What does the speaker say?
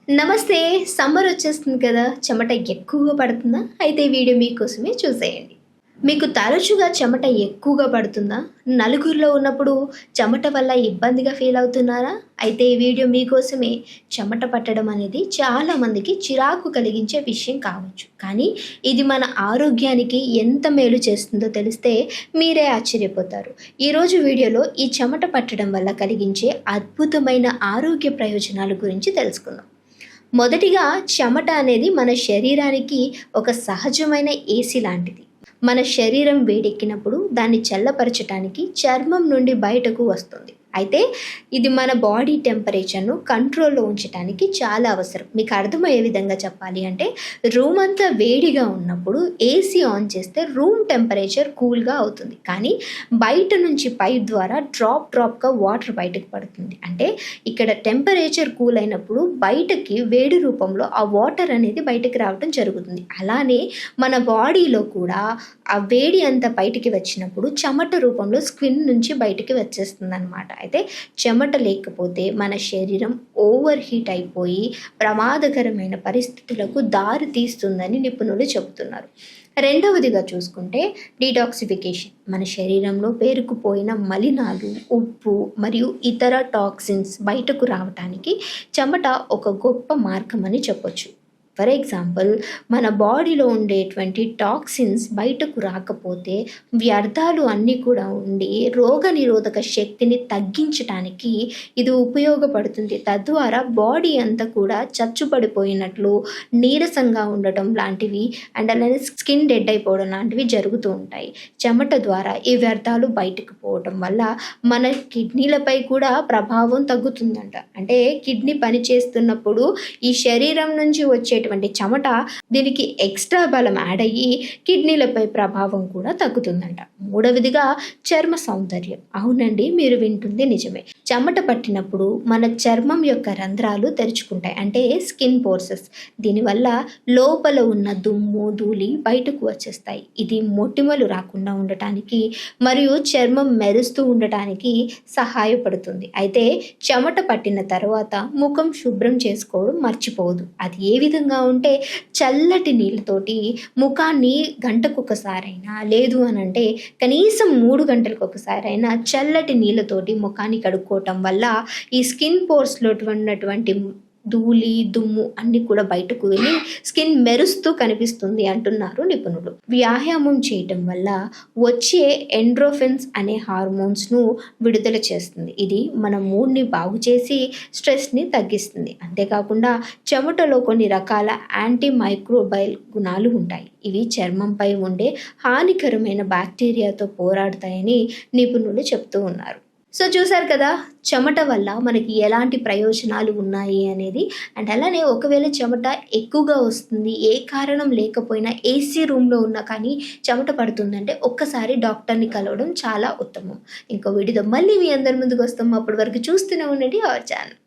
నమస్తే. సమ్మర్ వచ్చేస్తుంది కదా! చెమట ఎక్కువగా పడుతుందా? అయితే ఈ వీడియో మీకోసమే చూసేయండి. మీకు తరచుగా చెమట ఎక్కువగా పడుతుందా? నలుగురిలో ఉన్నప్పుడు చెమట వల్ల ఇబ్బందిగా ఫీల్ అవుతున్నారా? అయితే ఈ వీడియో మీకోసమే. చెమట పట్టడం అనేది చాలా మందికి చిరాకు కలిగించే విషయం కావచ్చు. కానీ ఇది మన ఆరోగ్యానికి ఎంత మేలు చేస్తుందో తెలిస్తే మీరే ఆశ్చర్యపోతారు. ఈరోజు వీడియోలో ఈ చెమట పట్టడం వల్ల కలిగించే అద్భుతమైన ఆరోగ్య ప్రయోజనాల గురించి తెలుసుకుందాం. మొదటిగా చెమట అనేది మన శరీరానికి ఒక సహజమైన ఏసీ లాంటిది. మన శరీరం వేడెక్కినప్పుడు దాన్ని చల్లపరచటానికి చర్మం నుండి బయటకు వస్తుంది. అయితే ఇది మన బాడీ టెంపరేచర్ను కంట్రోల్లో ఉంచడానికి చాలా అవసరం. మీకు అర్థమయ్యే విధంగా చెప్పాలి అంటే రూమ్ అంతా వేడిగా ఉన్నప్పుడు ఏసీ ఆన్ చేస్తే రూమ్ టెంపరేచర్ కూల్గా అవుతుంది. కానీ బయట నుంచి పైప్ ద్వారా డ్రాప్గా వాటర్ బయటకు పడుతుంది. అంటే ఇక్కడ టెంపరేచర్ కూల్ అయినప్పుడు బయటకి వేడి రూపంలో ఆ వాటర్ అనేది బయటకు రావడం జరుగుతుంది. అలానే మన బాడీలో కూడా ఆ వేడి అంతా బయటికి వచ్చినప్పుడు చెమట రూపంలో స్కిన్ నుంచి బయటికి వచ్చేస్తుంది అనమాట. అయితే చెమట లేకపోతే మన శరీరం ఓవర్ హీట్ అయిపోయి ప్రమాదకరమైన పరిస్థితులకు దారి తీస్తుందని నిపుణులు చెబుతున్నారు. రెండవదిగా చూసుకుంటే డీటాక్సిఫికేషన్. మన శరీరంలో పేరుకుపోయిన మలినాలు, ఉప్పు మరియు ఇతర టాక్సిన్స్ బయటకు రావటానికి చెమట ఒక గొప్ప మార్గం అని చెప్పొచ్చు. ఫర్ ఎగ్జాంపుల్, మన బాడీలో ఉండేటువంటి టాక్సిన్స్ బయటకు రాకపోతే వ్యర్థాలు అన్నీ కూడా ఉండి రోగనిరోధక శక్తిని తగ్గించడానికి ఇది ఉపయోగపడుతుంది. తద్వారా బాడీ అంతా కూడా చచ్చుపడిపోయినట్లు, నీరసంగా ఉండటం లాంటివి అండ్ అలానే స్కిన్ డెడ్ అయిపోవడం లాంటివి జరుగుతూ ఉంటాయి. చెమట ద్వారా ఈ వ్యర్థాలు బయటకు పోవడం వల్ల మన కిడ్నీలపై కూడా ప్రభావం తగ్గుతుందంట. అంటే కిడ్నీ పనిచేస్తున్నప్పుడు ఈ శరీరం నుంచి వచ్చే చెమట దీనికి ఎక్స్ట్రా బలం యాడ్ అయ్యి కిడ్నీలపై ప్రభావం కూడా తగ్గుతుందంట. మూడవదిగా చర్మ సౌందర్యం. అవునండి, మీరు వింటుంది నిజమే. చెమట పట్టినప్పుడు మన చర్మం యొక్క రంధ్రాలు తెరుచుకుంటాయి, అంటే స్కిన్ పోర్సెస్. దీనివల్ల లోపల ఉన్న దుమ్ము, ధూళి బయటకు వచ్చేస్తాయి. ఇది మొటిమలు రాకుండా ఉండటానికి మరియు చర్మం మెరుస్తూ ఉండటానికి సహాయపడుతుంది. అయితే చెమట పట్టిన తర్వాత ముఖం శుభ్రం చేసుకోవడం మర్చిపోవద్దు. అది ఏ విధంగా ఉంటే చల్లటి నీళ్ళతోటి ముఖాన్ని గంటకు ఒకసారైనా, లేదు అని అంటే కనీసం 3 గంటలకు ఒకసారైనా చల్లటి నీళ్ళతోటి ముఖాన్ని కడుక్కోవటం వల్ల ఈ స్కిన్ పోర్స్లో ఉన్నటువంటి ధూళి, దుమ్ము అన్నీ కూడా బయటకు వెళ్ళి స్కిన్ మెరుస్తూ కనిపిస్తుంది అంటున్నారు నిపుణులు. వ్యాయామం చేయటం వల్ల వచ్చే ఎండ్రోఫిన్స్ అనే హార్మోన్స్ను విడుదల చేస్తుంది. ఇది మన మూడ్ని బాగు చేసి స్ట్రెస్ని తగ్గిస్తుంది. అంతేకాకుండా చెమటలో కొన్ని రకాల యాంటీ మైక్రోబైల్ గుణాలు ఉంటాయి. ఇవి చర్మంపై ఉండే హానికరమైన బ్యాక్టీరియాతో పోరాడతాయని నిపుణులు చెప్తూ ఉన్నారు. సో చూసారు కదా, చెమట వల్ల మనకి ఎలాంటి ప్రయోజనాలు ఉన్నాయి అనేది. అండ్ అలానే ఒకవేళ చెమట ఎక్కువగా వస్తుంది, ఏ కారణం లేకపోయినా ఏసీ రూమ్లో ఉన్నా కానీ చెమట పడుతుందంటే ఒక్కసారి డాక్టర్ని కలవడం చాలా ఉత్తమం. ఇంకో వీడియోతో మళ్ళీ మీ అందరి ముందుకు వస్తాం. అప్పటి వరకు చూస్తూనే ఉండండి అవర్ ఛానల్.